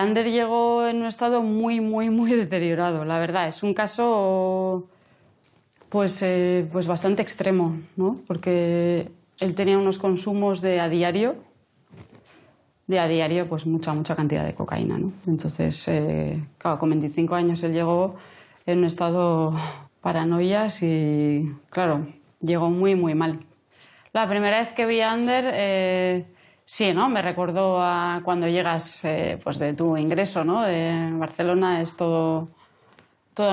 Ander llegó en un estado muy deteriorado, la verdad. Es un caso pues bastante extremo, ¿no? Porque él tenía unos consumos de a diario pues mucha cantidad de cocaína, ¿no? Entonces, claro, con 25 años él llegó en un estado paranoias y, claro, llegó muy mal. La primera vez que vi a Ander, sí, ¿no? Me recordó a cuando llegas pues de tu ingreso, ¿no? De Barcelona es todo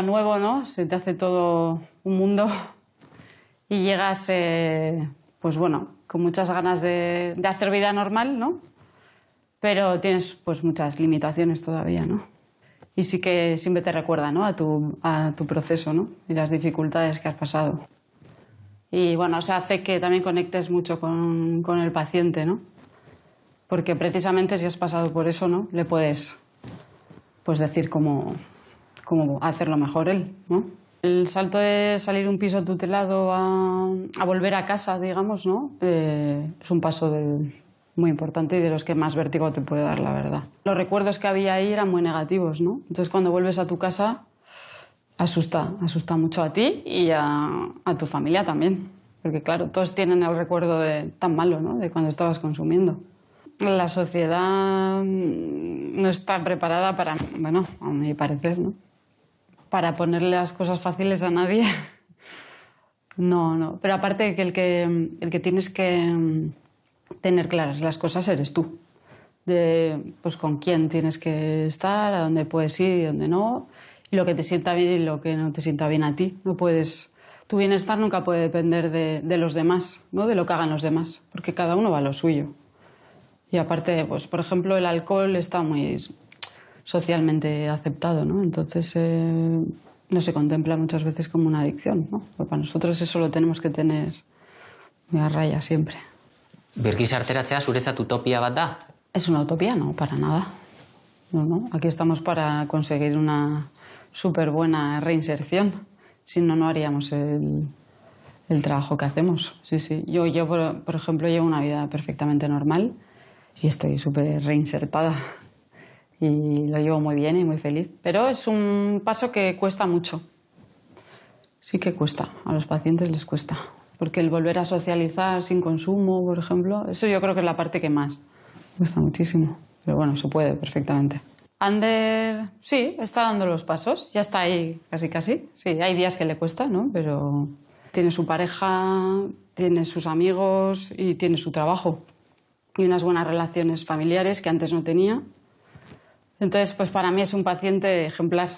nuevo, ¿no? Se te hace todo un mundo y llegas, pues bueno, con muchas ganas de hacer vida normal, ¿no? Pero tienes pues muchas limitaciones todavía, ¿no? Y sí que siempre te recuerda, ¿no? a tu proceso, ¿no? Y las dificultades que has pasado. Y bueno, eso hace que también conectes mucho con el paciente, ¿no? Porque precisamente si has pasado por eso, ¿no? Le puedes pues decir cómo hacerlo mejor él, ¿no? El salto de salir de un piso tutelado a volver a casa, digamos, ¿no? Es un paso muy importante y de los que más vértigo te puede dar, la verdad. Los recuerdos que había ahí eran muy negativos, ¿no? Entonces cuando vuelves a tu casa asusta mucho a ti y a tu familia también. Porque claro, todos tienen el recuerdo tan malo, ¿no? De cuando estabas consumiendo. La sociedad no está preparada para, bueno, a mi parecer, ¿no? Para ponerle las cosas fáciles a nadie. No. Pero aparte que el que tienes que tener claras las cosas eres tú. Pues con quién tienes que estar, a dónde puedes ir y dónde no. Y lo que te sienta bien y lo que no te sienta bien a ti. No puedes... Tu bienestar nunca puede depender de los demás, ¿no? De lo que hagan los demás, porque cada uno va a lo suyo. Y aparte, pues por ejemplo, el alcohol está muy socialmente aceptado, ¿no? Entonces no se contempla muchas veces como una adicción, ¿no? Pues para nosotros eso lo tenemos que tener muy a raya siempre. Birgizarteratzea zuretzat utopia bat da? Es una utopía, no, para nada. No. Aquí estamos para conseguir una súper buena reinserción. Si no, no haríamos el trabajo que hacemos. Sí. Yo por ejemplo, llevo una vida perfectamente normal y estoy súper reinsertada. Y lo llevo muy bien y muy feliz. Pero es un paso que cuesta mucho. Sí que cuesta. A los pacientes les cuesta. Porque el volver a socializar sin consumo, por ejemplo, eso yo creo que es la parte que más cuesta muchísimo. Pero bueno, se puede perfectamente. Ander, sí, está dando los pasos. Ya está ahí casi. Sí, hay días que le cuesta, ¿no? Pero tiene su pareja, tiene sus amigos y tiene su trabajo. Y unas buenas relaciones familiares que antes no tenía. Entonces, pues para mí es un paciente ejemplar.